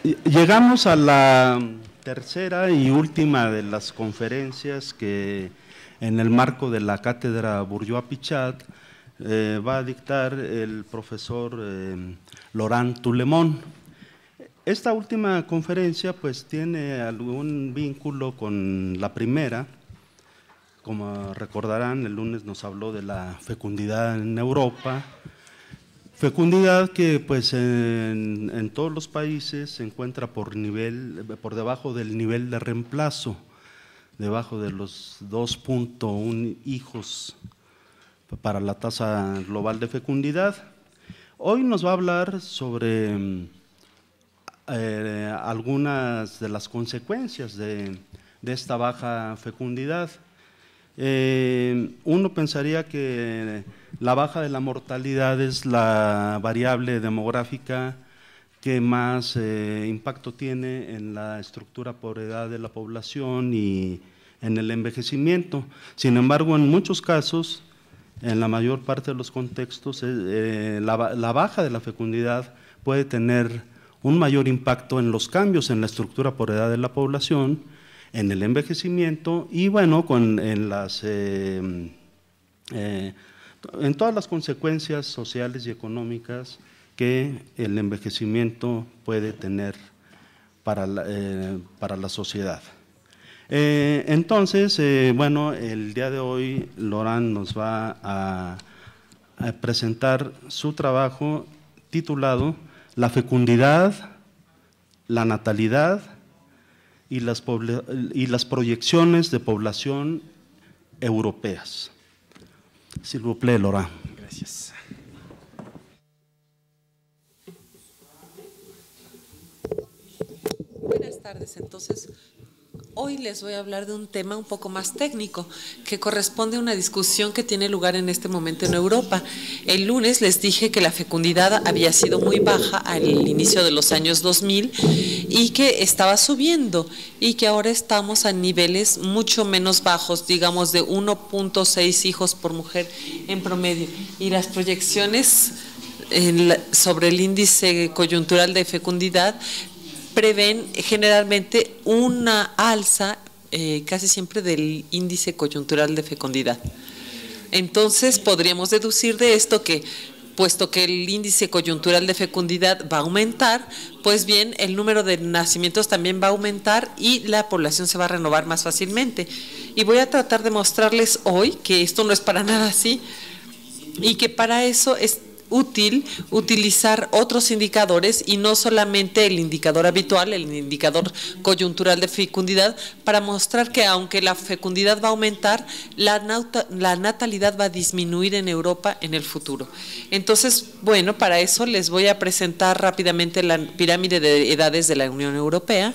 Llegamos a la tercera y última de las conferencias que en el marco de la cátedra Bourgeois-Pichat va a dictar el profesor Laurent Toulemont. Esta última conferencia pues tiene algún vínculo con la primera. Como recordarán, el lunes nos habló de la fecundidad en Europa. Fecundidad que pues en todos los países se encuentra por debajo del nivel de reemplazo, debajo de los 2.1 hijos para la tasa global de fecundidad. Hoy nos va a hablar sobre algunas de las consecuencias de esta baja fecundidad. Uno pensaría que la baja de la mortalidad es la variable demográfica que más impacto tiene en la estructura por edad de la población y en el envejecimiento. Sin embargo, en muchos casos, en la mayor parte de los contextos, la baja de la fecundidad puede tener un mayor impacto en los cambios en la estructura por edad de la población, en el envejecimiento y bueno, en todas las consecuencias sociales y económicas que el envejecimiento puede tener para la sociedad. Entonces, bueno, el día de hoy Laurent nos va a presentar su trabajo titulado La fecundidad, la natalidad y las proyecciones de población europeas. S'il vous plaît, Laurent. Gracias. Buenas tardes, entonces. Hoy les voy a hablar de un tema un poco más técnico, que corresponde a una discusión que tiene lugar en este momento en Europa. El lunes les dije que la fecundidad había sido muy baja al inicio de los años 2000 y que estaba subiendo y que ahora estamos a niveles mucho menos bajos, digamos de 1.6 hijos por mujer en promedio. Y las proyecciones sobre el índice coyuntural de fecundidad prevén generalmente una alza casi siempre del índice coyuntural de fecundidad. Entonces podríamos deducir de esto que, puesto que el índice coyuntural de fecundidad va a aumentar, pues bien, el número de nacimientos también va a aumentar y la población se va a renovar más fácilmente. Y voy a tratar de mostrarles hoy que esto no es para nada así y que para eso es útil utilizar otros indicadores y no solamente el indicador habitual, el indicador coyuntural de fecundidad, para mostrar que aunque la fecundidad va a aumentar, la natalidad va a disminuir en Europa en el futuro. Entonces, bueno, para eso les voy a presentar rápidamente la pirámide de edades de la Unión Europea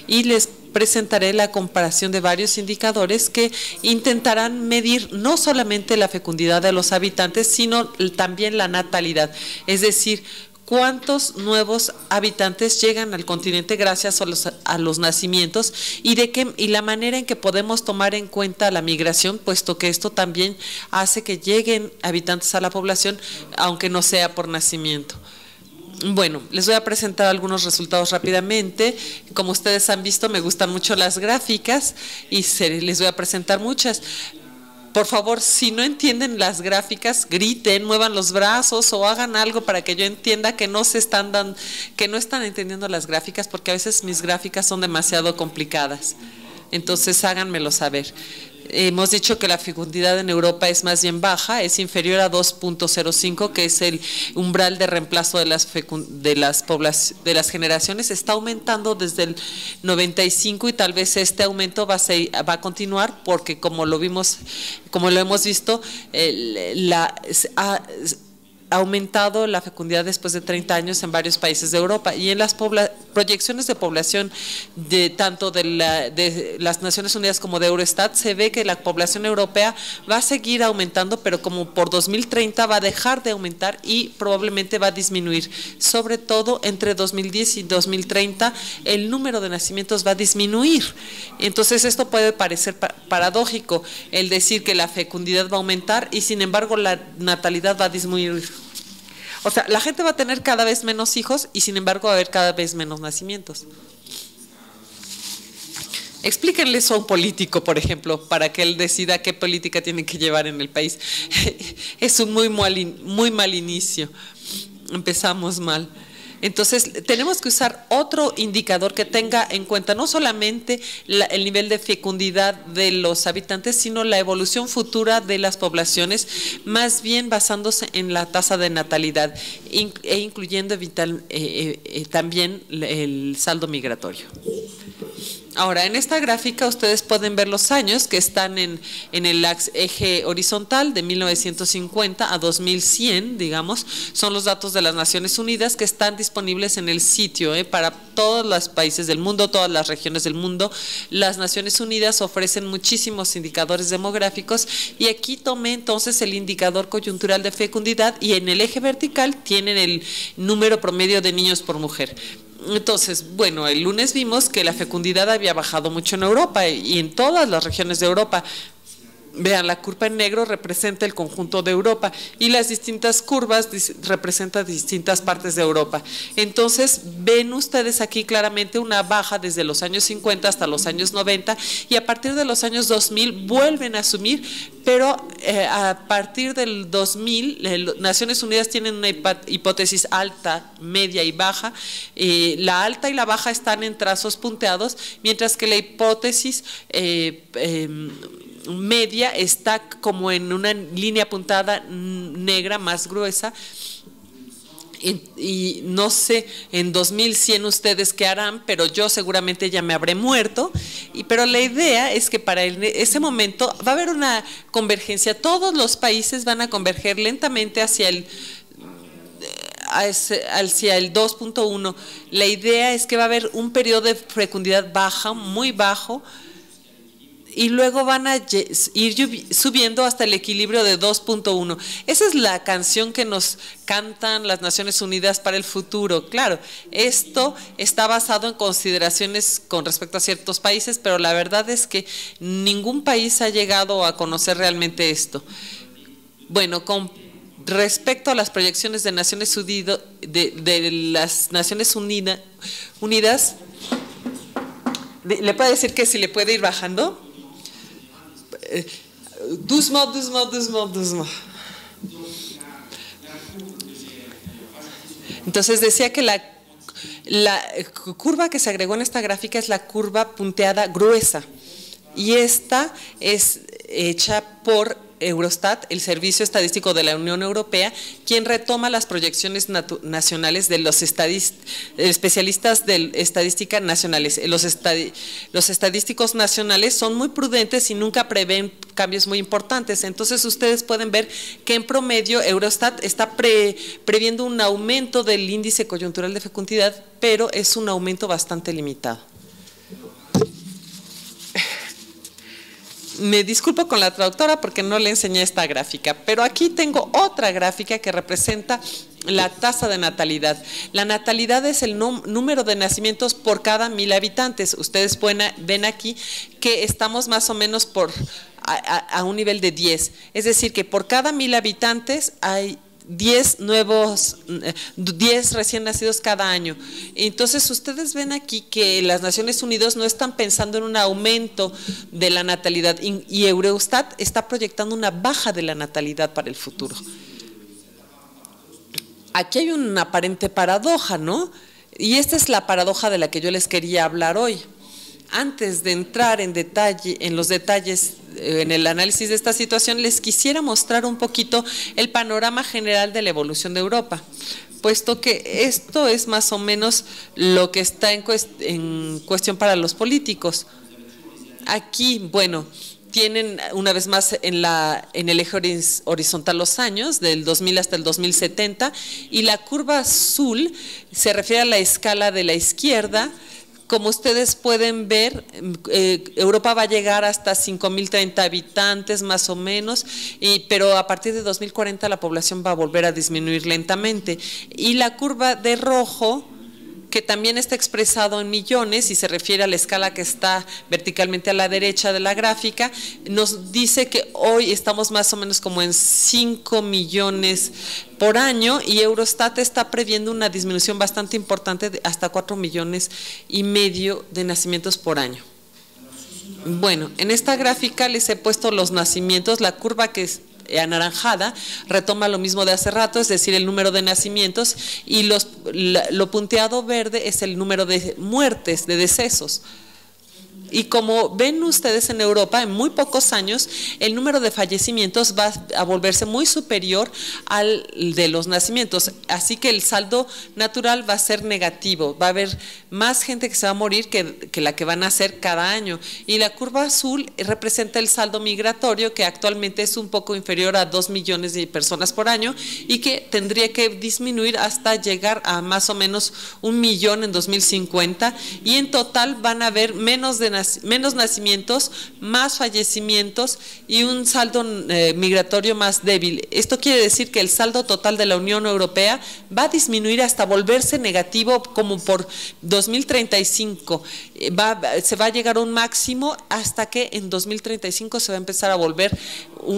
y les presentaré la comparación de varios indicadores que intentarán medir no solamente la fecundidad de los habitantes, sino también la natalidad, es decir, cuántos nuevos habitantes llegan al continente gracias a los nacimientos y la manera en que podemos tomar en cuenta la migración, puesto que esto también hace que lleguen habitantes a la población, aunque no sea por nacimiento. Bueno, les voy a presentar algunos resultados rápidamente. Como ustedes han visto, me gustan mucho las gráficas y les voy a presentar muchas. Por favor, si no entienden las gráficas, griten, muevan los brazos o hagan algo para que yo entienda que no están entendiendo las gráficas, porque a veces mis gráficas son demasiado complicadas. Entonces, háganmelo saber. Hemos dicho que la fecundidad en Europa es más bien baja, es inferior a 2.05, que es el umbral de reemplazo de las generaciones. Está aumentando desde el 95 y tal vez este aumento va a continuar porque como lo hemos visto, ha aumentado la fecundidad después de 30 años en varios países de Europa y en las proyecciones de población tanto de las Naciones Unidas como de Eurostat se ve que la población europea va a seguir aumentando, pero como por 2030 va a dejar de aumentar y probablemente va a disminuir. Sobre todo entre 2010 y 2030 el número de nacimientos va a disminuir. Entonces esto puede parecer paradójico, el decir que la fecundidad va a aumentar y sin embargo la natalidad va a disminuir. O sea, la gente va a tener cada vez menos hijos y sin embargo va a haber cada vez menos nacimientos. Explíquenle eso a un político, por ejemplo, para que él decida qué política tiene que llevar en el país. Es un muy mal inicio. Empezamos mal. Entonces, tenemos que usar otro indicador que tenga en cuenta no solamente el nivel de fecundidad de los habitantes, sino la evolución futura de las poblaciones, más bien basándose en la tasa de natalidad e incluyendo también el saldo migratorio. Ahora, en esta gráfica ustedes pueden ver los años que están en el eje horizontal de 1950 a 2100, digamos, son los datos de las Naciones Unidas que están disponibles en el sitio para todos los países del mundo, todas las regiones del mundo. Las Naciones Unidas ofrecen muchísimos indicadores demográficos y aquí tomé entonces el indicador coyuntural de fecundidad y en el eje vertical tienen el número promedio de niños por mujer. Entonces, bueno, el lunes vimos que la fecundidad había bajado mucho en Europa y en todas las regiones de Europa. Vean, la curva en negro representa el conjunto de Europa y las distintas curvas representan distintas partes de Europa. Entonces, ven ustedes aquí claramente una baja desde los años 50 hasta los años 90 y a partir de los años 2000 vuelven a asumir, pero a partir del 2000, Naciones Unidas tienen una hipótesis alta, media y baja. La alta y la baja están en trazos punteados, mientras que la hipótesis media está como en una línea puntada negra más gruesa y no sé en 2100 ustedes qué harán, pero yo seguramente ya me habré muerto, pero la idea es que para ese momento va a haber una convergencia, todos los países van a converger lentamente hacia el 2.1. La idea es que va a haber un periodo de fecundidad baja, muy bajo, y luego van a ir subiendo hasta el equilibrio de 2.1. Esa es la canción que nos cantan las Naciones Unidas para el futuro. Claro, esto está basado en consideraciones con respecto a ciertos países, pero la verdad es que ningún país ha llegado a conocer realmente esto. Bueno, con respecto a las proyecciones de Naciones Unidas, de las Naciones Unidas, ¿le puede decir que si le puede ir bajando? Doucement. Entonces decía que la curva que se agregó en esta gráfica es la curva punteada gruesa y esta es hecha por Eurostat, el Servicio Estadístico de la Unión Europea, quien retoma las proyecciones nacionales de los especialistas de estadística nacionales. Los estadísticos nacionales son muy prudentes y nunca prevén cambios muy importantes. Entonces ustedes pueden ver que en promedio Eurostat está previendo un aumento del índice coyuntural de fecundidad, pero es un aumento bastante limitado. Me disculpo con la traductora porque no le enseñé esta gráfica, pero aquí tengo otra gráfica que representa la tasa de natalidad. La natalidad es el número de nacimientos por cada 1000 habitantes. Ustedes ven aquí que estamos más o menos a un nivel de 10. Es decir, que por cada 1000 habitantes hay 10 recién nacidos cada año. Entonces ustedes ven aquí que las Naciones Unidas no están pensando en un aumento de la natalidad y Eurostat está proyectando una baja de la natalidad para el futuro. Aquí hay una aparente paradoja, ¿no? Y esta es la paradoja de la que yo les quería hablar hoy. Antes de entrar en los detalles en el análisis de esta situación, les quisiera mostrar un poquito el panorama general de la evolución de Europa, puesto que esto es más o menos lo que está en cuestión para los políticos. Aquí, bueno, tienen una vez más en el eje horizontal los años, del 2000 hasta el 2070, y la curva azul se refiere a la escala de la izquierda. Como ustedes pueden ver, Europa va a llegar hasta 5.030 habitantes más o menos, pero a partir de 2040 la población va a volver a disminuir lentamente. Y la curva de rojo que también está expresado en millones y se refiere a la escala que está verticalmente a la derecha de la gráfica, nos dice que hoy estamos más o menos como en 5 millones por año y Eurostat está previendo una disminución bastante importante de hasta 4,5 millones de nacimientos por año. Bueno, en esta gráfica les he puesto los nacimientos, la curva que es anaranjada retoma lo mismo de hace rato, es decir, el número de nacimientos, y lo punteado verde es el número de muertes, de decesos. Y como ven ustedes en Europa, en muy pocos años, el número de fallecimientos va a volverse muy superior al de los nacimientos. Así que el saldo natural va a ser negativo. Va a haber más gente que se va a morir que la que va a nacer cada año. Y la curva azul representa el saldo migratorio, que actualmente es un poco inferior a 2 millones de personas por año y que tendría que disminuir hasta llegar a más o menos 1 millón en 2050. Y en total van a haber menos nacimientos, más fallecimientos y un saldo migratorio más débil. Esto quiere decir que el saldo total de la Unión Europea va a disminuir hasta volverse negativo como por 2035. Se va a llegar a un máximo hasta que en 2035 se va a empezar a volver,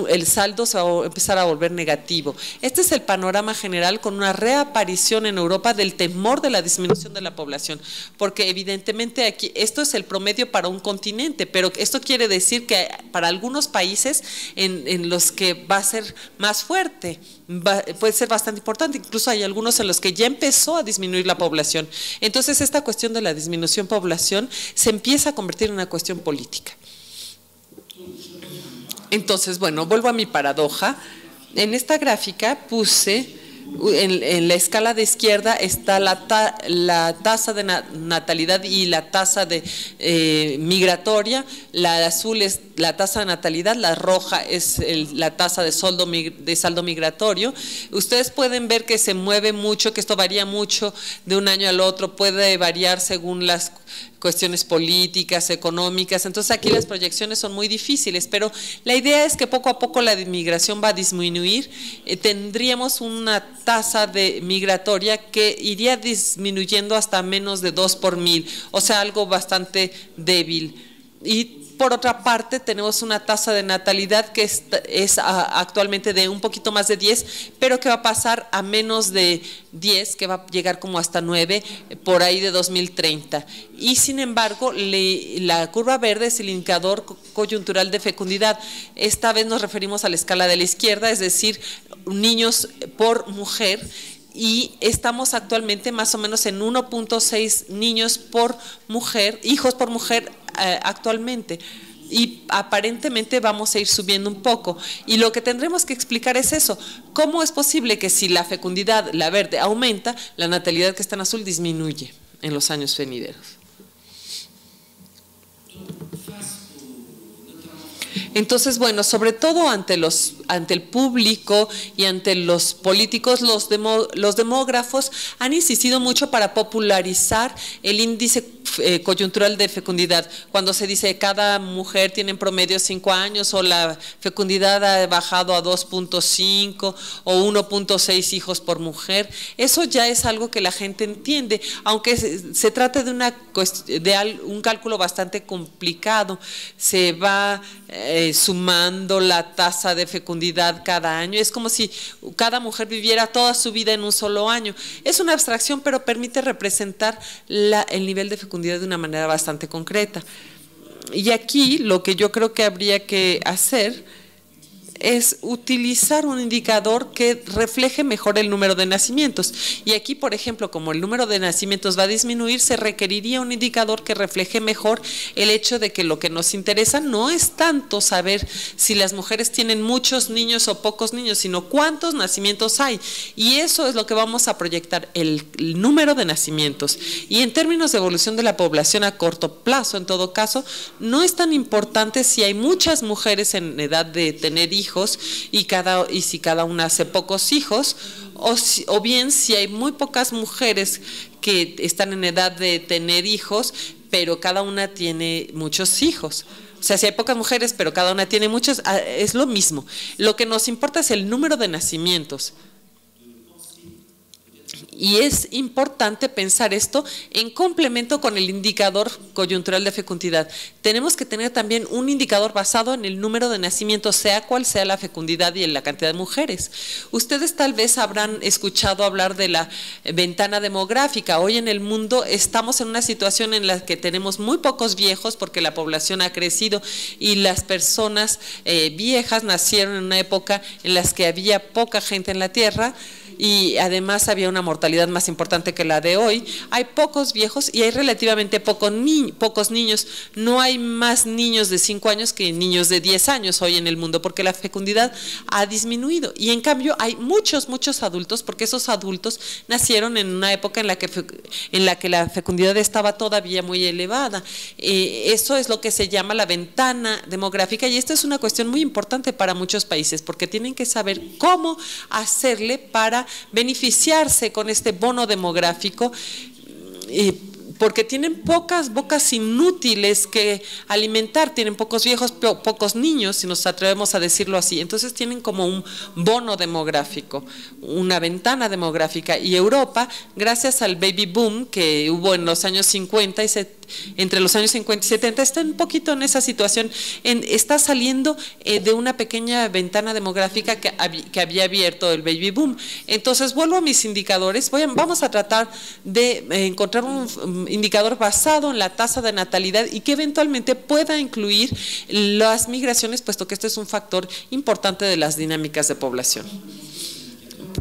el saldo se va a empezar a volver negativo. Este es el panorama general con una reaparición en Europa del temor de la disminución de la población, porque evidentemente aquí esto es el promedio para un continente, pero esto quiere decir que para algunos países en los que va a ser más fuerte, puede ser bastante importante, incluso hay algunos en los que ya empezó a disminuir la población. Entonces esta cuestión de la disminución población se empieza a convertir en una cuestión política. Entonces, bueno, vuelvo a mi paradoja. En esta gráfica puse, en la escala de izquierda está la tasa de natalidad y la tasa de migratoria. La azul es la tasa de natalidad, la roja es la tasa de saldo migratorio. Ustedes pueden ver que se mueve mucho, que esto varía mucho de un año al otro, puede variar según las cuestiones políticas, económicas. Entonces aquí las proyecciones son muy difíciles, pero la idea es que poco a poco la migración va a disminuir. Tendríamos una tasa de migratoria que iría disminuyendo hasta menos de 2 por 1000, o sea, algo bastante débil. Y por otra parte, tenemos una tasa de natalidad que es actualmente de un poquito más de 10, pero que va a pasar a menos de 10, que va a llegar como hasta 9, por ahí de 2030. Y sin embargo, la curva verde es el indicador coyuntural de fecundidad. Esta vez nos referimos a la escala de la izquierda, es decir, niños por mujer. Y estamos actualmente más o menos en 1.6 niños por mujer, hijos por mujer actualmente. Y aparentemente vamos a ir subiendo un poco. Y lo que tendremos que explicar es eso. ¿Cómo es posible que si la fecundidad, la verde, aumenta, la natalidad que está en azul disminuye en los años venideros? Entonces, bueno, sobre todo ante el público y ante los políticos, los demógrafos han insistido mucho para popularizar el índice coyuntural de fecundidad. Cuando se dice cada mujer tiene en promedio 5 años o la fecundidad ha bajado a 2.5 o 1.6 hijos por mujer, eso ya es algo que la gente entiende, aunque se trate de un cálculo bastante complicado. Se va sumando la tasa de fecundidad cada año. Es como si cada mujer viviera toda su vida en un solo año. Es una abstracción, pero permite representar el nivel de fecundidad de una manera bastante concreta. Y aquí lo que yo creo que habría que hacer es utilizar un indicador que refleje mejor el número de nacimientos. Y aquí, por ejemplo, como el número de nacimientos va a disminuir, se requeriría un indicador que refleje mejor el hecho de que lo que nos interesa no es tanto saber si las mujeres tienen muchos niños o pocos niños, sino cuántos nacimientos hay. Y eso es lo que vamos a proyectar, el número de nacimientos. Y en términos de evolución de la población a corto plazo, en todo caso, no es tan importante si hay muchas mujeres en edad de tener hijos y si cada una hace pocos hijos, o bien si hay muy pocas mujeres que están en edad de tener hijos, pero cada una tiene muchos hijos. O sea, si hay pocas mujeres, pero cada una tiene muchos, es lo mismo. Lo que nos importa es el número de nacimientos. Y es importante pensar esto en complemento con el indicador coyuntural de fecundidad. Tenemos que tener también un indicador basado en el número de nacimientos, sea cual sea la fecundidad y en la cantidad de mujeres. Ustedes tal vez habrán escuchado hablar de la ventana demográfica. Hoy en el mundo estamos en una situación en la que tenemos muy pocos viejos porque la población ha crecido y las personas viejas nacieron en una época en la que había poca gente en la Tierra, y además había una mortalidad más importante que la de hoy. Hay pocos viejos y hay relativamente pocos niños. No hay más niños de 5 años que niños de 10 años hoy en el mundo, porque la fecundidad ha disminuido. Y en cambio hay muchos adultos, porque esos adultos nacieron en una época en la que la fecundidad estaba todavía muy elevada. Eso es lo que se llama la ventana demográfica, y esta es una cuestión muy importante para muchos países, porque tienen que saber cómo hacerle para beneficiarse con este bono demográfico, porque tienen pocas bocas inútiles que alimentar, tienen pocos viejos, pocos niños, si nos atrevemos a decirlo así. Entonces tienen como un bono demográfico, una ventana demográfica. Y Europa, gracias al baby boom que hubo en los años 50 y entre los años 50 y 70, está un poquito en esa situación, está saliendo de una pequeña ventana demográfica que había abierto el baby boom. Entonces vuelvo a mis indicadores, vamos a tratar de encontrar un indicador basado en la tasa de natalidad y que eventualmente pueda incluir las migraciones, puesto que este es un factor importante de las dinámicas de población.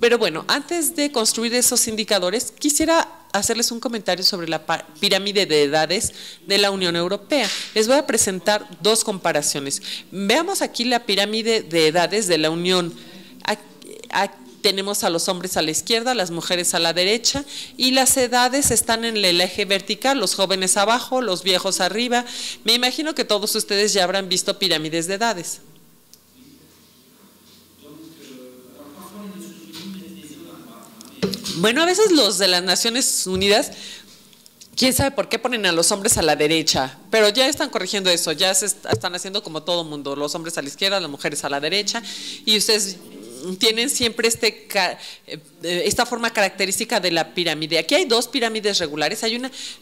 Pero bueno, antes de construir esos indicadores, quisiera hacerles un comentario sobre la pirámide de edades de la Unión Europea. Les voy a presentar dos comparaciones. Veamos aquí la pirámide de edades de la Unión. Aquí tenemos a los hombres a la izquierda, las mujeres a la derecha, y las edades están en el eje vertical, los jóvenes abajo, los viejos arriba. Me imagino que todos ustedes ya habrán visto pirámides de edades. Bueno, a veces los de las Naciones Unidas, quién sabe por qué ponen a los hombres a la derecha, pero ya están corrigiendo eso, ya se están haciendo como todo mundo, los hombres a la izquierda, las mujeres a la derecha, y ustedes tienen siempre esta forma característica de la pirámide. Aquí hay dos pirámides regulares,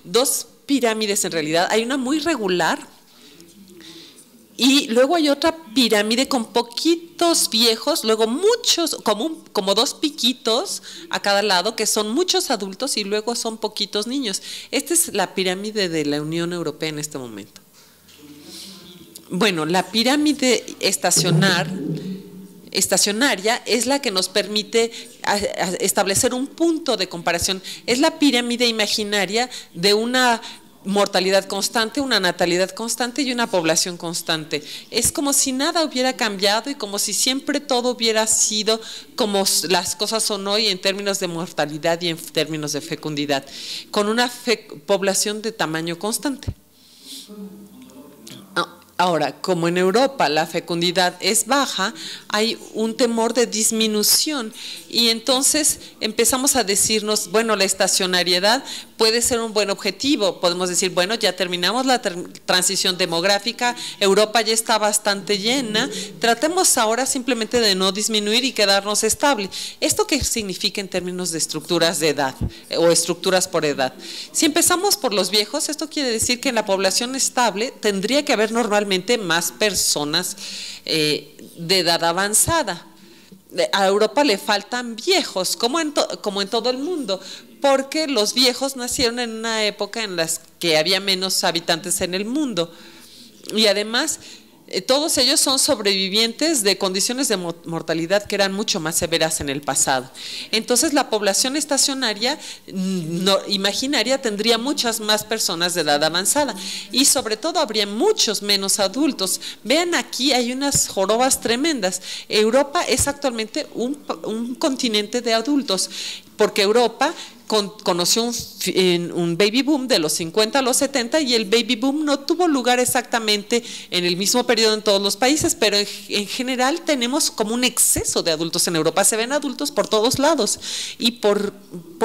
dos pirámides en realidad, hay una muy regular, y luego hay otra pirámide con poquitos viejos, luego muchos, como dos piquitos a cada lado, que son muchos adultos y luego son poquitos niños. Esta es la pirámide de la Unión Europea en este momento. Bueno, la pirámide estacionaria es la que nos permite establecer un punto de comparación. Es la pirámide imaginaria de una mortalidad constante, una natalidad constante y una población constante. Es como si nada hubiera cambiado y como si siempre todo hubiera sido como las cosas son hoy en términos de mortalidad y en términos de fecundidad, con una población de tamaño constante. Ahora, como en Europa la fecundidad es baja, hay un temor de disminución y entonces empezamos a decirnos, bueno, la estacionariedad puede ser un buen objetivo. Podemos decir, bueno, ya terminamos la transición demográfica, Europa ya está bastante llena, tratemos ahora simplemente de no disminuir y quedarnos estable. ¿Esto qué significa en términos de estructuras de edad o estructuras por edad? Si empezamos por los viejos, esto quiere decir que en la población estable tendría que haber normalmente más personas de edad avanzada. A Europa le faltan viejos, como en todo el mundo, porque los viejos nacieron en una época en la que había menos habitantes en el mundo. Y además, todos ellos son sobrevivientes de condiciones de mortalidad que eran mucho más severas en el pasado. Entonces la población estacionaria imaginaria tendría muchas más personas de edad avanzada y sobre todo habría muchos menos adultos. Vean, aquí hay unas jorobas tremendas. Europa es actualmente un continente de adultos, porque Europa conoció un en un baby boom de los 50 a los 70, y el baby boom no tuvo lugar exactamente en el mismo periodo en todos los países, pero en general tenemos como un exceso de adultos en Europa. Se ven adultos por todos lados, y por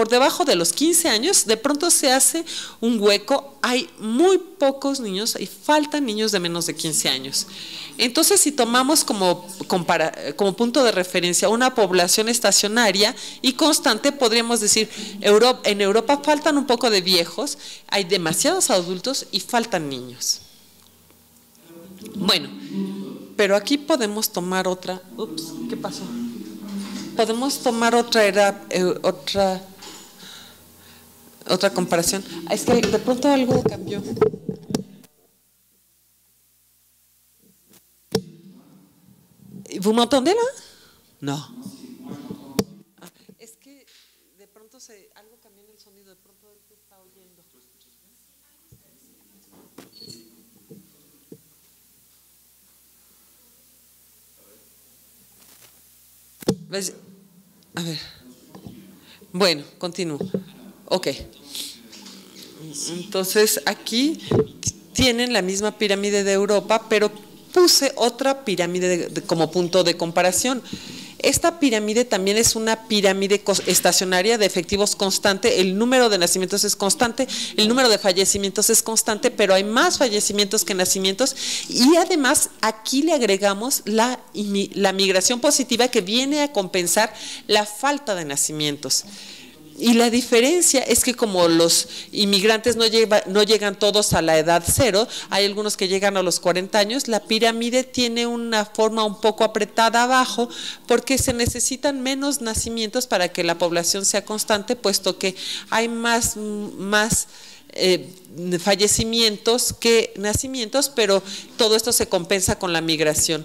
debajo de los 15 años de pronto se hace un hueco. Hay muy pocos niños y faltan niños de menos de 15 años. Entonces, si tomamos como punto de referencia una población estacionaria y constante, podríamos decir, en Europa faltan un poco de viejos, hay demasiados adultos y faltan niños. Bueno, pero aquí podemos tomar otra. Ups, ¿qué pasó? Podemos tomar otra comparación. Es que de pronto algo cambió. ¿Vous m'entendez là? No. Es que de pronto algo cambió en el sonido, de pronto él te está oyendo. ¿Ves? A ver. Bueno, continúo. Ok. Entonces aquí tienen la misma pirámide de Europa, pero puse otra pirámide como punto de comparación. Esta pirámide también es una pirámide estacionaria de efectivos constante. El número de nacimientos es constante, el número de fallecimientos es constante, pero hay más fallecimientos que nacimientos, y además aquí le agregamos la migración positiva, que viene a compensar la falta de nacimientos. Y la diferencia es que como los inmigrantes no llegan todos a la edad cero, hay algunos que llegan a los 40 años, la pirámide tiene una forma un poco apretada abajo, porque se necesitan menos nacimientos para que la población sea constante, puesto que hay más fallecimientos que nacimientos, pero todo esto se compensa con la migración.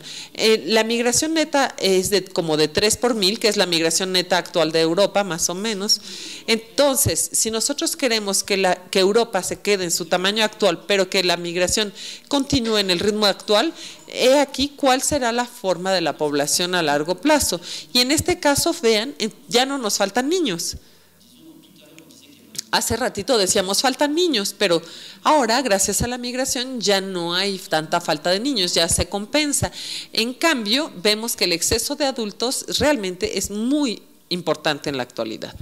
La migración neta es como de 3 por 1000, que es la migración neta actual de Europa, más o menos. Entonces, si nosotros queremos que Europa se quede en su tamaño actual, pero que la migración continúe en el ritmo actual, he aquí cuál será la forma de la población a largo plazo. Y en este caso, vean, ya no nos faltan niños. Hace ratito decíamos faltan niños, pero ahora gracias a la migración ya no hay tanta falta de niños, ya se compensa. En cambio, vemos que el exceso de adultos realmente es muy importante en la actualidad.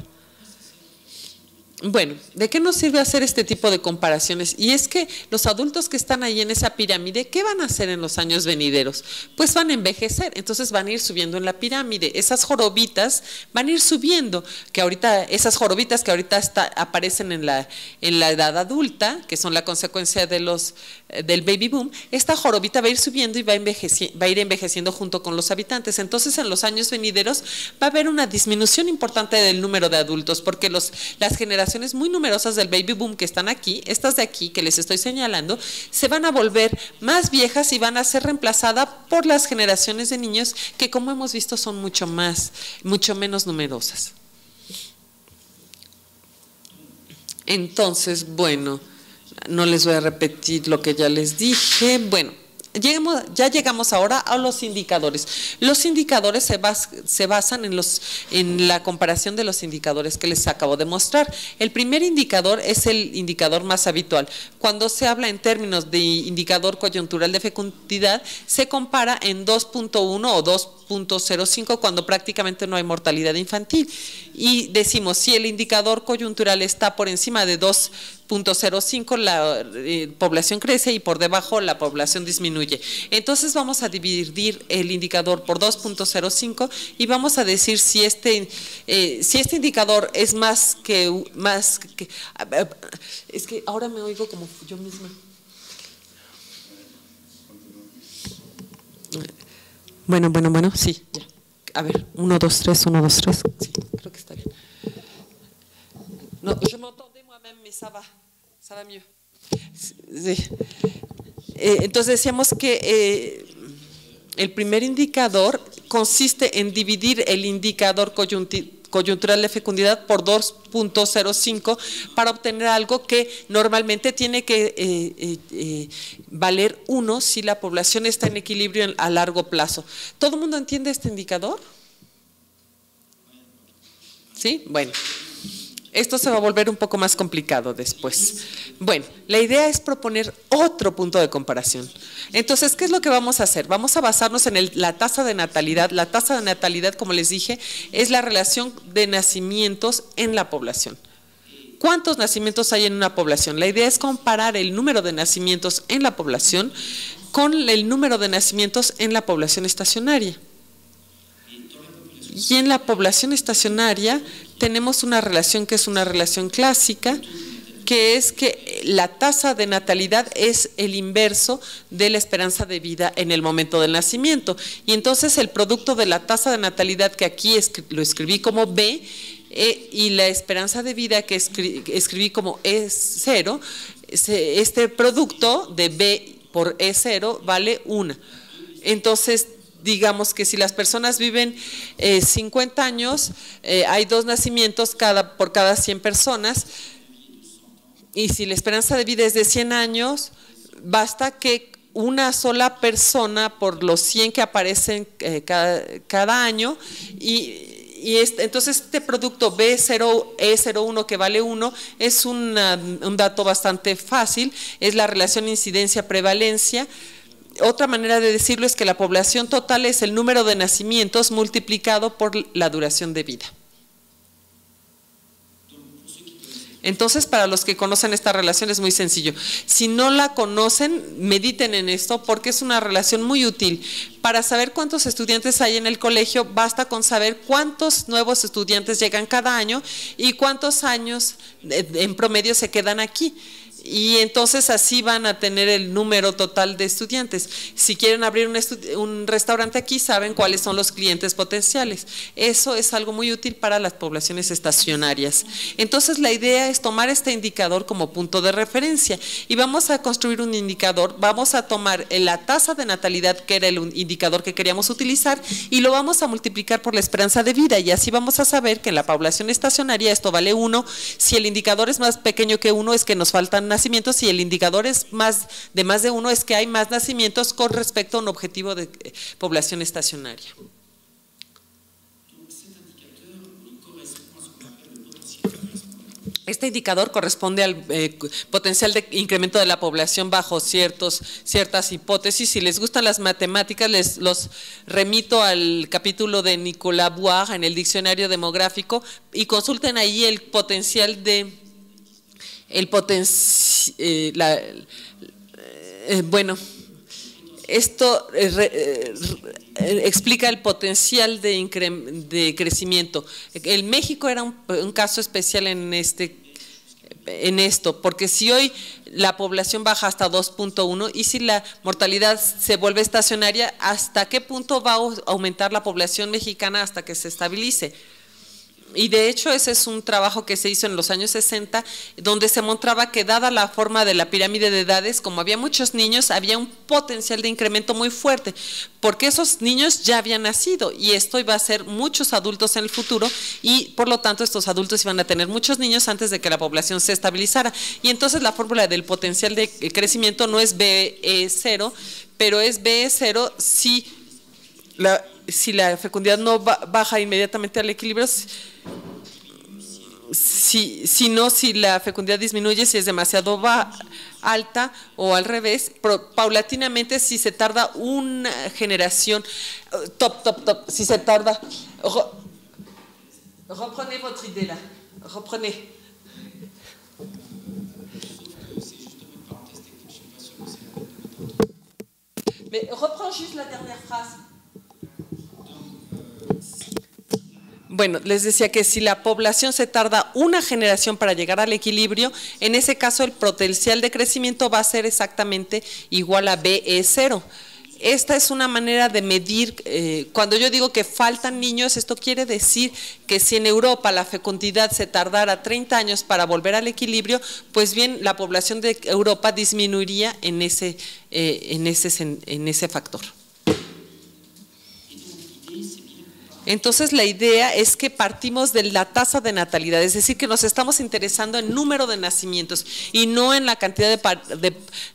Bueno, ¿de qué nos sirve hacer este tipo de comparaciones? Y es que los adultos que están ahí en esa pirámide, ¿qué van a hacer en los años venideros? Pues van a envejecer, entonces van a ir subiendo en la pirámide. Esas jorobitas van a ir subiendo, esas jorobitas que ahorita aparecen en la edad adulta, que son la consecuencia del baby boom, esta jorobita va a ir subiendo y va a ir envejeciendo junto con los habitantes. Entonces, en los años venideros va a haber una disminución importante del número de adultos, porque las generaciones muy numerosas del baby boom que están aquí, estas de aquí que les estoy señalando, se van a volver más viejas y van a ser reemplazadas por las generaciones de niños que, como hemos visto, son mucho menos numerosas. Entonces, bueno, no les voy a repetir lo que ya les dije. Bueno, ya llegamos ahora a los indicadores. Los indicadores se basan en la comparación de los indicadores que les acabo de mostrar. El primer indicador es el indicador más habitual. Cuando se habla en términos de indicador coyuntural de fecundidad, se compara en 2.1 o 2.05 cuando prácticamente no hay mortalidad infantil. Y decimos, si el indicador coyuntural está por encima de 2.05, la población crece, y por debajo la población disminuye. Entonces vamos a dividir el indicador por 2.05 y vamos a decir si este indicador es más que… Es que ahora me oigo como yo misma. Bueno, sí, ya. A ver, 1, 2, 3, 1, 2, 3. Sí, creo que está bien. No, je m'entendais moi-même, mais ça va mieux. Sí. Entonces decíamos que el primer indicador consiste en dividir el indicador coyuntural de fecundidad por 2.05 para obtener algo que normalmente tiene que valer 1 si la población está en equilibrio a largo plazo. ¿Todo el mundo entiende este indicador? ¿Sí? Bueno. Esto se va a volver un poco más complicado después. Bueno, la idea es proponer otro punto de comparación. Entonces, ¿qué es lo que vamos a hacer? Vamos a basarnos en la tasa de natalidad. La tasa de natalidad, como les dije, es la relación de nacimientos en la población. ¿Cuántos nacimientos hay en una población? La idea es comparar el número de nacimientos en la población con el número de nacimientos en la población estacionaria. Y en la población estacionaria tenemos una relación que es una relación clásica, que es que la tasa de natalidad es el inverso de la esperanza de vida en el momento del nacimiento. Y entonces el producto de la tasa de natalidad, que aquí lo escribí como B, y la esperanza de vida que escribí como E0, este producto de B por E0 vale 1. Entonces, digamos que si las personas viven 50 años, hay 2 nacimientos por cada 100 personas, y si la esperanza de vida es de 100 años, basta que una sola persona por los 100 que aparecen cada año, entonces este producto B0, E01 que vale 1 es un dato bastante fácil, es la relación incidencia-prevalencia. Otra manera de decirlo es que la población total es el número de nacimientos multiplicado por la duración de vida. Entonces, para los que conocen esta relación es muy sencillo. Si no la conocen, mediten en esto porque es una relación muy útil. Para saber cuántos estudiantes hay en el colegio, basta con saber cuántos nuevos estudiantes llegan cada año y cuántos años en promedio se quedan aquí. Y entonces así van a tener el número total de estudiantes. Si quieren abrir un restaurante aquí, saben cuáles son los clientes potenciales. Eso es algo muy útil para las poblaciones estacionarias. Entonces la idea es tomar este indicador como punto de referencia y vamos a construir un indicador. Vamos a tomar la tasa de natalidad, que era el indicador que queríamos utilizar, y lo vamos a multiplicar por la esperanza de vida, y así vamos a saber que en la población estacionaria esto vale 1. Si el indicador es más pequeño que 1 es que nos faltan nacimientos, y el indicador es más de 1 es que hay más nacimientos con respecto a un objetivo de población estacionaria. Este indicador corresponde al potencial de incremento de la población bajo ciertas hipótesis. Si les gustan las matemáticas, los remito al capítulo de Nicolas Boire en el diccionario demográfico y consulten ahí el potencial de bueno, esto explica el potencial de crecimiento. El México era un caso especial en esto, porque si hoy la población baja hasta 2.1 y si la mortalidad se vuelve estacionaria, ¿hasta qué punto va a aumentar la población mexicana hasta que se estabilice? Y de hecho ese es un trabajo que se hizo en los años 60, donde se mostraba que dada la forma de la pirámide de edades, como había muchos niños, había un potencial de incremento muy fuerte, porque esos niños ya habían nacido y esto iba a ser muchos adultos en el futuro y por lo tanto estos adultos iban a tener muchos niños antes de que la población se estabilizara. Y entonces la fórmula del potencial de crecimiento no es BE0, pero es BE0 si la fecundidad no baja inmediatamente al equilibrio, si la fecundidad disminuye, si es demasiado alta, o al revés, paulatinamente si se tarda una generación, si se tarda. Reprenez votre idée là, reprenez. Mais reprends juste la dernière phrase. Bueno, les decía que si la población se tarda una generación para llegar al equilibrio, en ese caso el potencial de crecimiento va a ser exactamente igual a BE0. Esta es una manera de medir, cuando yo digo que faltan niños, esto quiere decir que si en Europa la fecundidad se tardara 30 años para volver al equilibrio, pues bien, la población de Europa disminuiría en ese factor. Entonces, la idea es que partimos de la tasa de natalidad, es decir, que nos estamos interesando en número de nacimientos y no en la cantidad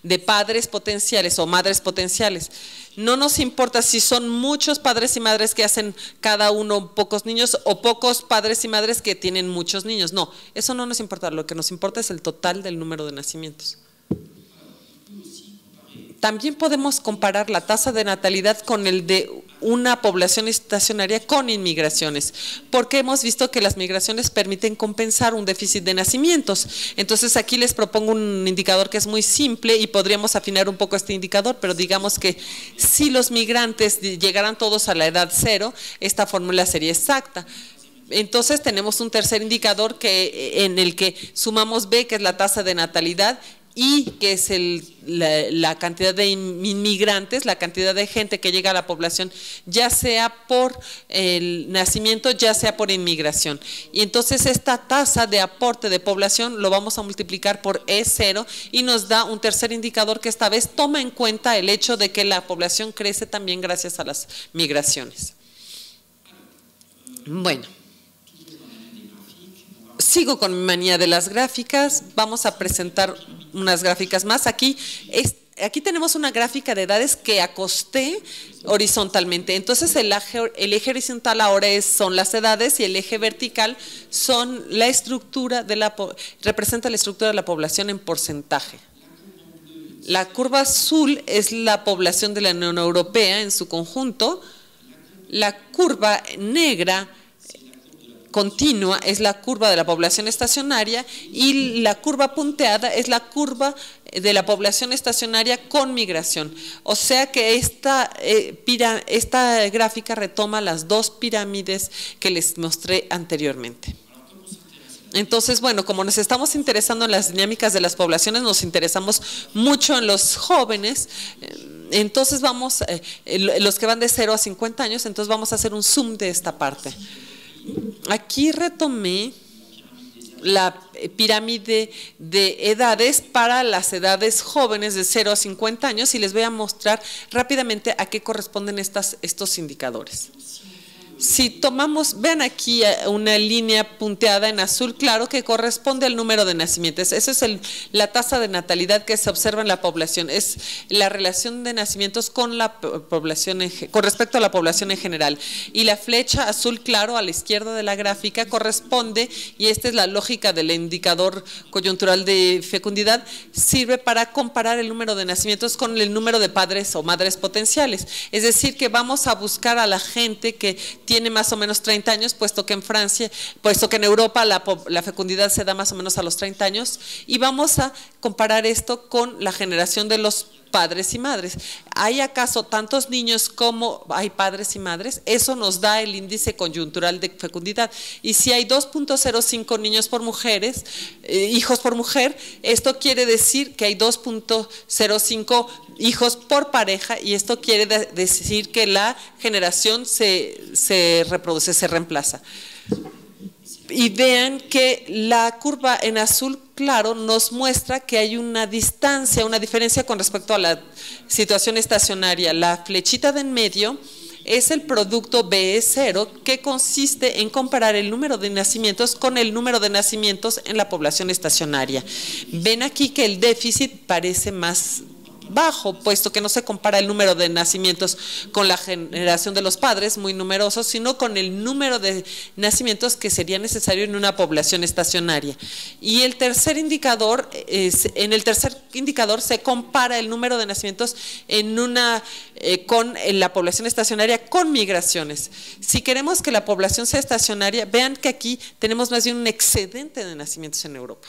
de padres potenciales o madres potenciales. No nos importa si son muchos padres y madres que hacen cada uno pocos niños o pocos padres y madres que tienen muchos niños. No, eso no nos importa. Lo que nos importa es el total del número de nacimientos. También podemos comparar la tasa de natalidad con el de una población estacionaria con inmigraciones, porque hemos visto que las migraciones permiten compensar un déficit de nacimientos. Entonces aquí les propongo un indicador que es muy simple y podríamos afinar un poco este indicador, pero digamos que si los migrantes llegaran todos a la edad 0, esta fórmula sería exacta. Entonces tenemos un tercer indicador en el que sumamos B, que es la tasa de natalidad, y que es la cantidad de inmigrantes, la cantidad de gente que llega a la población, ya sea por el nacimiento, ya sea por inmigración. Y entonces esta tasa de aporte de población lo vamos a multiplicar por E0 y nos da un tercer indicador que esta vez toma en cuenta el hecho de que la población crece también gracias a las migraciones. Bueno. Sigo con mi manía de las gráficas, vamos a presentar unas gráficas más. Aquí tenemos una gráfica de edades que acosté horizontalmente. Entonces el eje horizontal ahora son las edades y el eje vertical son la estructura representa la estructura de la población en porcentaje. La curva azul es la población de la Unión Europea en su conjunto. La curva negra continua es la curva de la población estacionaria y la curva punteada es la curva de la población estacionaria con migración. O sea que esta gráfica retoma las dos pirámides que les mostré anteriormente. Entonces, bueno, como nos estamos interesando en las dinámicas de las poblaciones, nos interesamos mucho en los jóvenes. Entonces vamos, los que van de 0 a 50 años, entonces vamos a hacer un zoom de esta parte. Aquí retomé la pirámide de edades para las edades jóvenes de 0 a 50 años y les voy a mostrar rápidamente a qué corresponden estos indicadores. Si tomamos, vean aquí una línea punteada en azul claro que corresponde al número de nacimientos. Esa es la tasa de natalidad que se observa en la población. Es la relación de nacimientos con la población con respecto a la población en general. Y la flecha azul claro a la izquierda de la gráfica corresponde, y esta es la lógica del indicador coyuntural de fecundidad, sirve para comparar el número de nacimientos con el número de padres o madres potenciales. Es decir, que vamos a buscar a la gente que tiene más o menos 30 años, puesto que en Europa la fecundidad se da más o menos a los 30 años, y vamos a comparar esto con la generación de los padres y madres. ¿Hay acaso tantos niños como hay padres y madres? Eso nos da el índice coyuntural de fecundidad. Y si hay 2.05 niños por mujeres, hijos por mujer, esto quiere decir que hay 2.05 hijos por pareja, y esto quiere decir que la generación se reproduce, se reemplaza. Y vean que la curva en azul claro nos muestra que hay una distancia, una diferencia con respecto a la situación estacionaria. La flechita de en medio es el producto BE0, que consiste en comparar el número de nacimientos con el número de nacimientos en la población estacionaria. Ven aquí que el déficit parece más bajo, puesto que no se compara el número de nacimientos con la generación de los padres, muy numerosos, sino con el número de nacimientos que sería necesario en una población estacionaria. Y en el tercer indicador se compara el número de nacimientos con la población estacionaria con migraciones. Si queremos que la población sea estacionaria, vean que aquí tenemos más bien un excedente de nacimientos en Europa.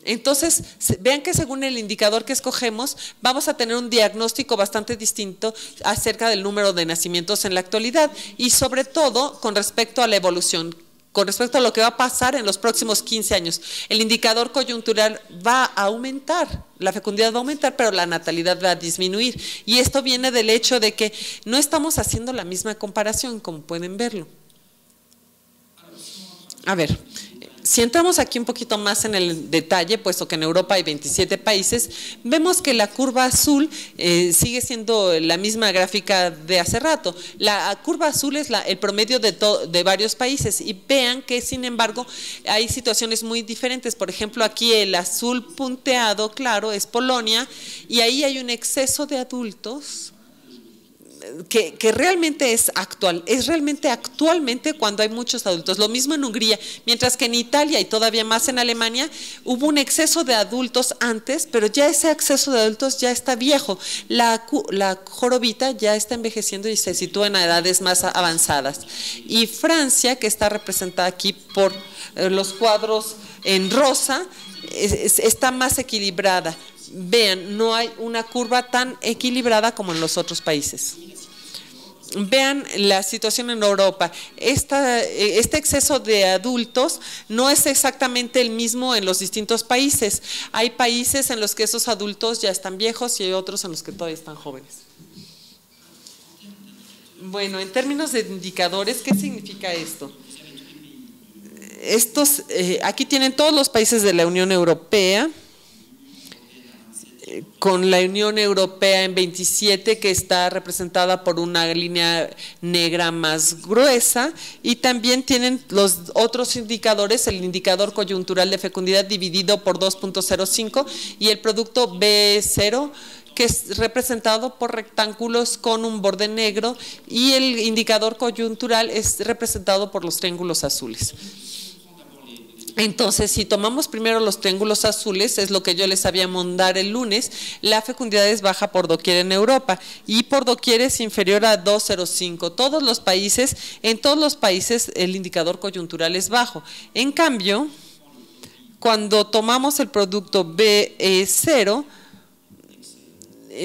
Entonces, vean que según el indicador que escogemos, vamos a tener un diagnóstico bastante distinto acerca del número de nacimientos en la actualidad, y sobre todo con respecto a la evolución, con respecto a lo que va a pasar en los próximos 15 años. El indicador coyuntural va a aumentar, la fecundidad va a aumentar, pero la natalidad va a disminuir. Y esto viene del hecho de que no estamos haciendo la misma comparación, como pueden verlo. A ver, Si entramos aquí un poquito más en el detalle, puesto que en Europa hay 27 países, vemos que la curva azul sigue siendo la misma gráfica de hace rato. La curva azul es el promedio de varios países y vean que, sin embargo, hay situaciones muy diferentes. Por ejemplo, aquí el azul punteado claro es Polonia y ahí hay un exceso de adultos que realmente es realmente actualmente cuando hay muchos adultos. Lo mismo en Hungría, mientras que en Italia y todavía más en Alemania hubo un exceso de adultos antes, pero ya ese exceso de adultos ya está viejo. La jorobita ya está envejeciendo y se sitúa en edades más avanzadas. Y Francia, que está representada aquí por los cuadros en rosa, está más equilibrada. Vean, no hay una curva tan equilibrada como en los otros países. Vean la situación en Europa. Este exceso de adultos no es exactamente el mismo en los distintos países. Hay países en los que esos adultos ya están viejos y hay otros en los que todavía están jóvenes. Bueno, en términos de indicadores, ¿qué significa esto? Aquí tienen todos los países de la Unión Europea, con la Unión Europea en 27, que está representada por una línea negra más gruesa, y también tienen los otros indicadores, el indicador coyuntural de fecundidad dividido por 2.05 y el producto B0, que es representado por rectángulos con un borde negro, y el indicador coyuntural es representado por los triángulos azules. Entonces, si tomamos primero los triángulos azules, es lo que yo les había mandado el lunes, la fecundidad es baja por doquier en Europa y por doquier es inferior a 2.05. En todos los países el indicador coyuntural es bajo. En cambio, cuando tomamos el producto BE0,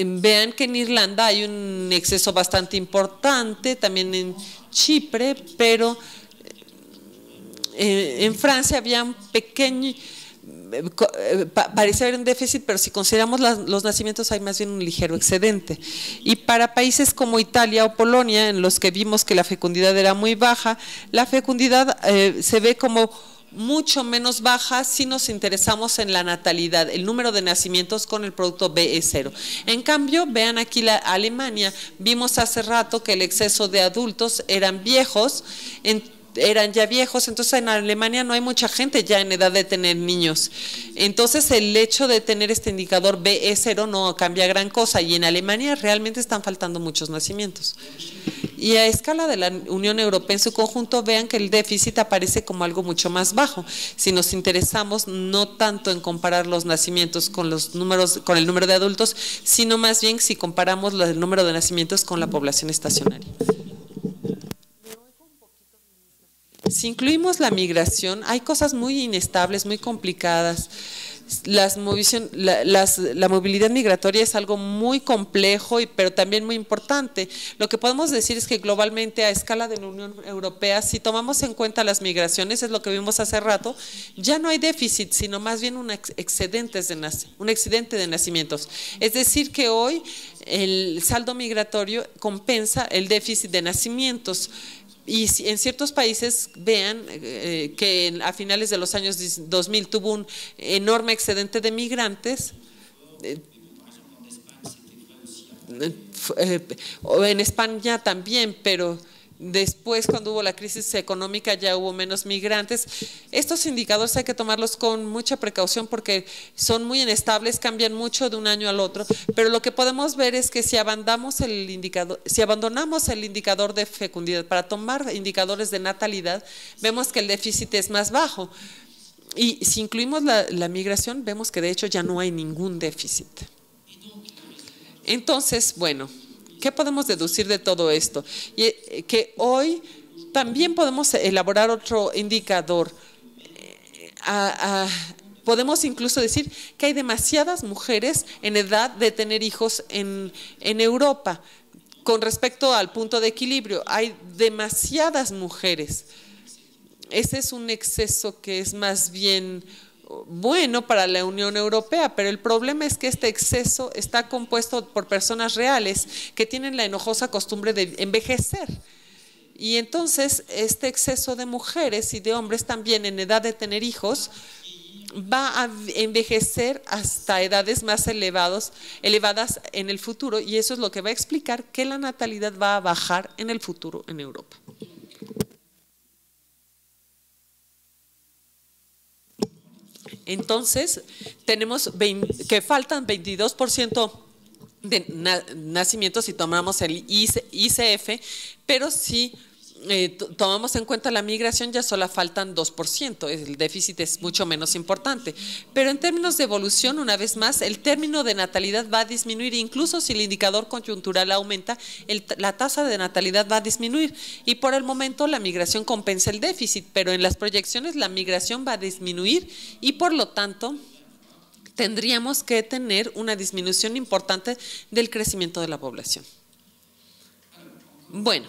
vean que en Irlanda hay un exceso bastante importante, también en Chipre, pero en Francia había un pequeño, parece haber un déficit, pero si consideramos los nacimientos hay más bien un ligero excedente. Y para países como Italia o Polonia, en los que vimos que la fecundidad era muy baja, la fecundidad se ve como mucho menos baja si nos interesamos en la natalidad, el número de nacimientos con el producto BE0. En cambio, vean aquí la Alemania, vimos hace rato que el exceso de adultos eran ya viejos, entonces en Alemania no hay mucha gente ya en edad de tener niños. Entonces el hecho de tener este indicador BE0 no cambia gran cosa, y en Alemania realmente están faltando muchos nacimientos. Y a escala de la Unión Europea en su conjunto, vean que el déficit aparece como algo mucho más bajo. Si nos interesamos no tanto en comparar los nacimientos con el número de adultos, sino más bien si comparamos el número de nacimientos con la población estacionaria. Si incluimos la migración, hay cosas muy inestables, muy complicadas. La movilidad migratoria es algo muy complejo, pero también muy importante. Lo que podemos decir es que globalmente, a escala de la Unión Europea, si tomamos en cuenta las migraciones, es lo que vimos hace rato, ya no hay déficit, sino más bien un excedente de nacimientos. Es decir, que hoy el saldo migratorio compensa el déficit de nacimientos. Y en ciertos países, vean que a finales de los años 2000 tuvo un enorme excedente de migrantes, en España también, pero después, cuando hubo la crisis económica, ya hubo menos migrantes. Estos indicadores hay que tomarlos con mucha precaución porque son muy inestables, cambian mucho de un año al otro, pero lo que podemos ver es que si abandonamos el indicador de fecundidad para tomar indicadores de natalidad, vemos que el déficit es más bajo. Y si incluimos la migración, vemos que de hecho ya no hay ningún déficit. Entonces, bueno, ¿qué podemos deducir de todo esto? Que hoy también podemos elaborar otro indicador. Podemos incluso decir que hay demasiadas mujeres en edad de tener hijos en Europa. Con respecto al punto de equilibrio, hay demasiadas mujeres. Ese es un exceso que es más bien bueno para la Unión Europea, pero el problema es que este exceso está compuesto por personas reales que tienen la enojosa costumbre de envejecer. Y entonces este exceso de mujeres y de hombres también en edad de tener hijos va a envejecer hasta edades más elevadas en el futuro, y eso es lo que va a explicar que la natalidad va a bajar en el futuro en Europa. Entonces, tenemos que faltan 22% de nacimientos si tomamos el ICF, pero si tomamos en cuenta la migración ya solo faltan 2%, el déficit es mucho menos importante. Pero en términos de evolución, una vez más, el término de natalidad va a disminuir, incluso si el indicador coyuntural aumenta, la tasa de natalidad va a disminuir, y por el momento la migración compensa el déficit, pero en las proyecciones la migración va a disminuir y por lo tanto tendríamos que tener una disminución importante del crecimiento de la población. Bueno,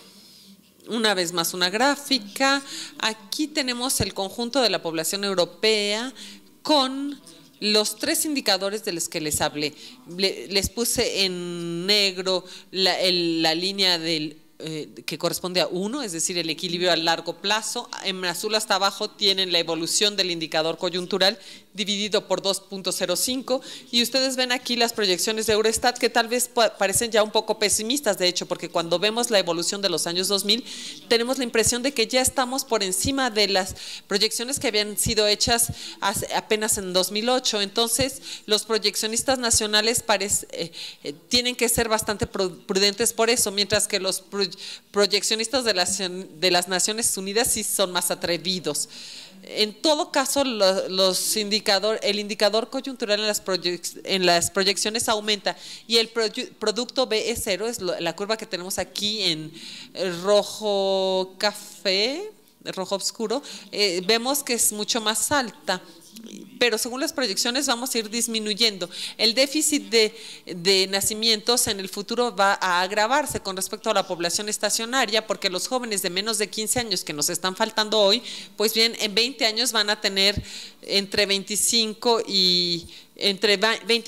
una vez más una gráfica. Aquí tenemos el conjunto de la población europea con los 3 indicadores de los que les hablé. Les puse en negro la línea que corresponde a 1, es decir, el equilibrio a largo plazo. En azul hasta abajo tienen la evolución del indicador coyuntural dividido por 2.05, y ustedes ven aquí las proyecciones de Eurostat que tal vez parecen ya un poco pesimistas, de hecho, porque cuando vemos la evolución de los años 2000 tenemos la impresión de que ya estamos por encima de las proyecciones que habían sido hechas apenas en 2008. Entonces los proyeccionistas nacionales tienen que ser bastante prudentes por eso, mientras que los proyeccionistas de las Naciones Unidas sí son más atrevidos. En todo caso, el indicador coyuntural en las proyecciones aumenta, y el producto BE0 es la curva que tenemos aquí en rojo café, rojo oscuro. Vemos que es mucho más alta, pero según las proyecciones vamos a ir disminuyendo. El déficit de nacimientos en el futuro va a agravarse con respecto a la población estacionaria, porque los jóvenes de menos de 15 años que nos están faltando hoy, pues bien, en 20 años van a tener entre 20 y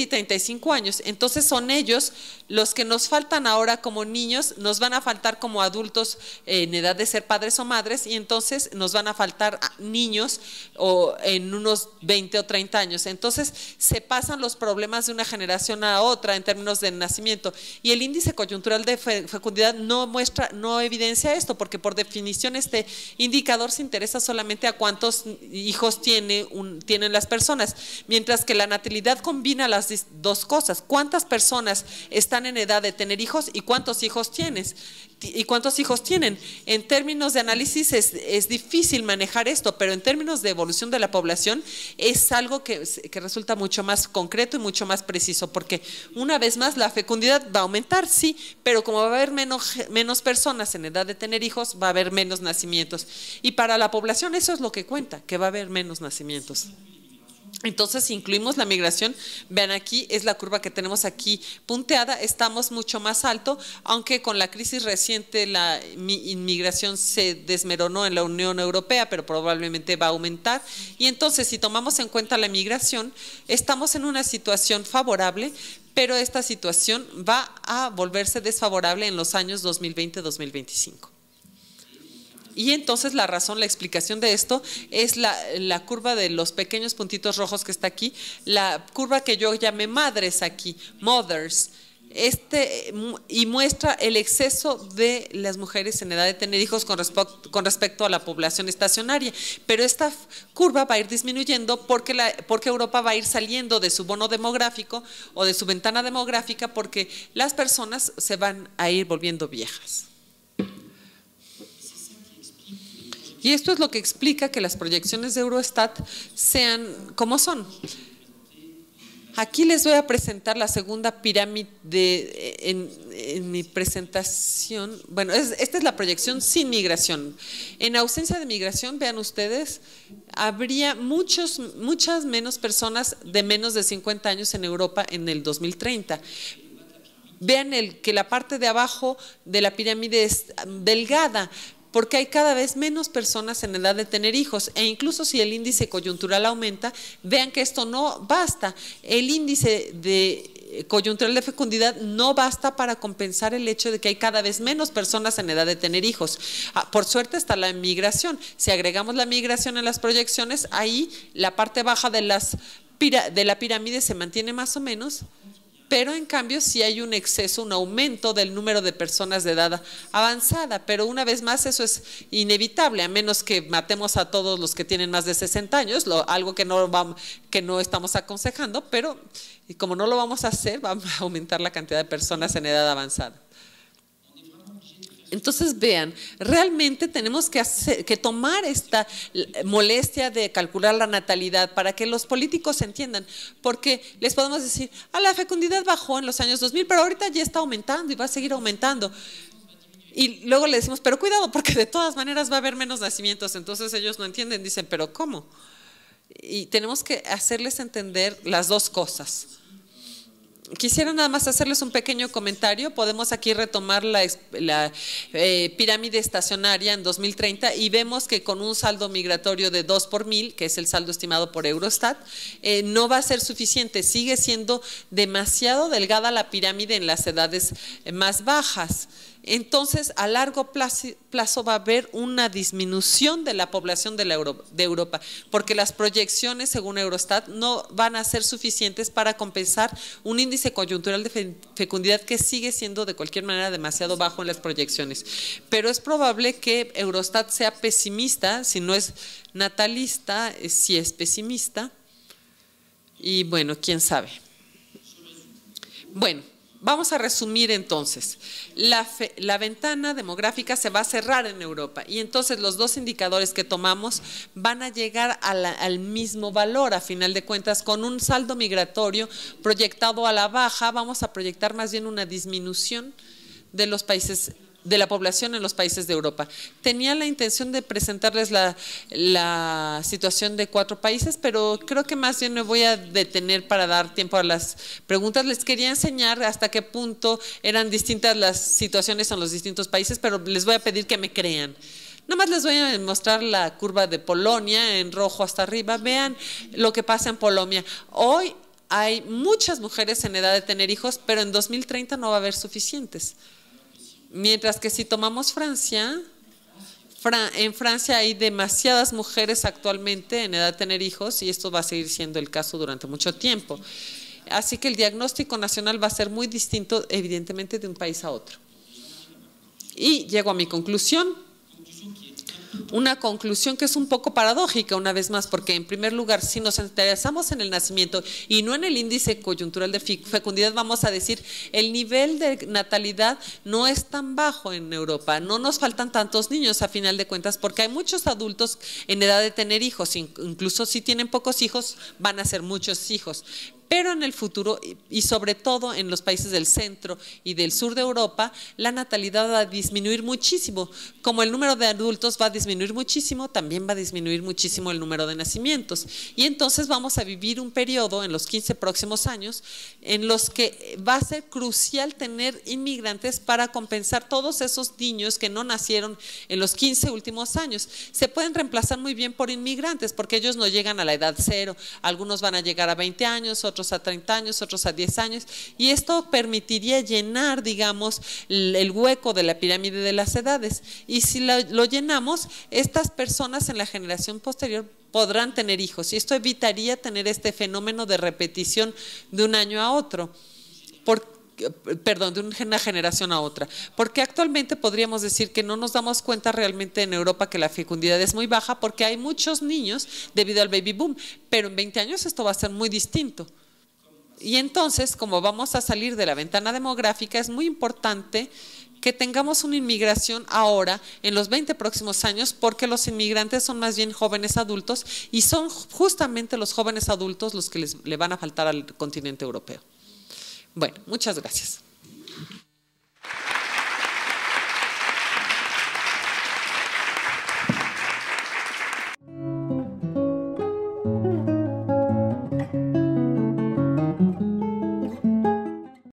35 años. Entonces son ellos los que nos faltan ahora como niños, nos van a faltar como adultos en edad de ser padres o madres, y entonces nos van a faltar niños en unos 20 o 30 años. Entonces se pasan los problemas de una generación a otra en términos de nacimiento, y el índice coyuntural de fecundidad no evidencia esto, porque por definición este indicador se interesa solamente a cuántos hijos tienen las personas, mientras que la natalidad combina las dos cosas: cuántas personas están en edad de tener hijos y cuántos hijos tienen. En términos de análisis es difícil manejar esto, pero en términos de evolución de la población es algo que resulta mucho más concreto y mucho más preciso, porque una vez más la fecundidad va a aumentar, sí, pero como va a haber menos personas en edad de tener hijos, va a haber menos nacimientos, y para la población eso es lo que cuenta, que va a haber menos nacimientos. Entonces, si incluimos la migración, vean aquí, es la curva que tenemos aquí punteada, estamos mucho más alto, aunque con la crisis reciente la inmigración se desmoronó en la Unión Europea, pero probablemente va a aumentar. Y entonces, si tomamos en cuenta la migración, estamos en una situación favorable, pero esta situación va a volverse desfavorable en los años 2020-2025. Y entonces la explicación de esto es la curva de los pequeños puntitos rojos que está aquí, la curva que yo llamé madres aquí, mothers, y muestra el exceso de las mujeres en edad de tener hijos con respecto a la población estacionaria. Pero esta curva va a ir disminuyendo porque Europa va a ir saliendo de su bono demográfico o de su ventana demográfica, porque las personas se van a ir volviendo viejas. Y esto es lo que explica que las proyecciones de Eurostat sean como son. Aquí les voy a presentar la segunda pirámide en mi presentación. Bueno, esta es la proyección sin migración. En ausencia de migración, vean ustedes, habría muchas menos personas de menos de 50 años en Europa en el 2030. Vean que la parte de abajo de la pirámide es delgada, porque hay cada vez menos personas en edad de tener hijos, e incluso si el índice coyuntural aumenta, vean que esto no basta. El índice de coyuntural de fecundidad no basta para compensar el hecho de que hay cada vez menos personas en edad de tener hijos. Por suerte está la migración. Si agregamos la migración en las proyecciones, ahí la parte baja de la pirámide se mantiene más o menos, pero en cambio sí hay un exceso, un aumento del número de personas de edad avanzada, pero una vez más eso es inevitable, a menos que matemos a todos los que tienen más de 60 años, algo que no estamos aconsejando, pero como no lo vamos a hacer, vamos a aumentar la cantidad de personas en edad avanzada. Entonces vean, realmente tenemos que tomar esta molestia de calcular la natalidad para que los políticos entiendan, porque les podemos decir, la fecundidad bajó en los años 2000, pero ahorita ya está aumentando y va a seguir aumentando. Y luego le decimos, pero cuidado, porque de todas maneras va a haber menos nacimientos. Entonces ellos no entienden, dicen, pero ¿cómo? Y tenemos que hacerles entender las dos cosas. Quisiera nada más hacerles un pequeño comentario. Podemos aquí retomar la pirámide estacionaria en 2030 y vemos que con un saldo migratorio de 2 por 1000, que es el saldo estimado por Eurostat, no va a ser suficiente. Sigue siendo demasiado delgada la pirámide en las edades más bajas. Entonces, a largo plazo va a haber una disminución de la población de Europa, porque las proyecciones, según Eurostat, no van a ser suficientes para compensar un índice coyuntural de fecundidad que sigue siendo de cualquier manera demasiado bajo en las proyecciones. Pero es probable que Eurostat sea pesimista, si no es natalista, si es pesimista, y bueno, quién sabe. Bueno. Vamos a resumir entonces, la ventana demográfica se va a cerrar en Europa y entonces los dos indicadores que tomamos van a llegar al mismo valor a final de cuentas. Con un saldo migratorio proyectado a la baja, vamos a proyectar más bien una disminución de los países, de la población en los países de Europa. Tenía la intención de presentarles la situación de 4 países, pero creo que más bien me voy a detener para dar tiempo a las preguntas. Les quería enseñar hasta qué punto eran distintas las situaciones en los distintos países, pero les voy a pedir que me crean. Nada más les voy a mostrar la curva de Polonia en rojo hasta arriba. Vean lo que pasa en Polonia. Hoy hay muchas mujeres en edad de tener hijos, pero en 2030 no va a haber suficientes. Mientras que si tomamos Francia, en Francia hay demasiadas mujeres actualmente en edad de tener hijos y esto va a seguir siendo el caso durante mucho tiempo. Así que el diagnóstico nacional va a ser muy distinto, evidentemente, de un país a otro. Y llego a mi conclusión. Una conclusión que es un poco paradójica una vez más, porque en primer lugar, si nos interesamos en el nacimiento y no en el índice coyuntural de fecundidad, vamos a decir, el nivel de natalidad no es tan bajo en Europa, no nos faltan tantos niños a final de cuentas, porque hay muchos adultos en edad de tener hijos, incluso si tienen pocos hijos, van a ser muchos hijos. Pero en el futuro, y sobre todo en los países del centro y del sur de Europa, la natalidad va a disminuir muchísimo. Como el número de adultos va a disminuir muchísimo, también va a disminuir muchísimo el número de nacimientos. Y entonces vamos a vivir un periodo en los 15 próximos años en los que va a ser crucial tener inmigrantes para compensar todos esos niños que no nacieron en los 15 últimos años. Se pueden reemplazar muy bien por inmigrantes porque ellos no llegan a la edad cero. Algunos van a llegar a 20 años, otros a 30 años, otros a 10 años, y esto permitiría llenar, digamos, el hueco de la pirámide de las edades. Y si lo llenamos, estas personas en la generación posterior podrán tener hijos, y esto evitaría tener este fenómeno de repetición de un año a otro. De una generación a otra, porque actualmente podríamos decir que no nos damos cuenta realmente en Europa que la fecundidad es muy baja porque hay muchos niños debido al baby boom, pero en 20 años esto va a ser muy distinto. Y entonces, como vamos a salir de la ventana demográfica, es muy importante que tengamos una inmigración ahora en los 20 próximos años, porque los inmigrantes son más bien jóvenes adultos y son justamente los jóvenes adultos los que le van a faltar al continente europeo. Bueno, muchas gracias.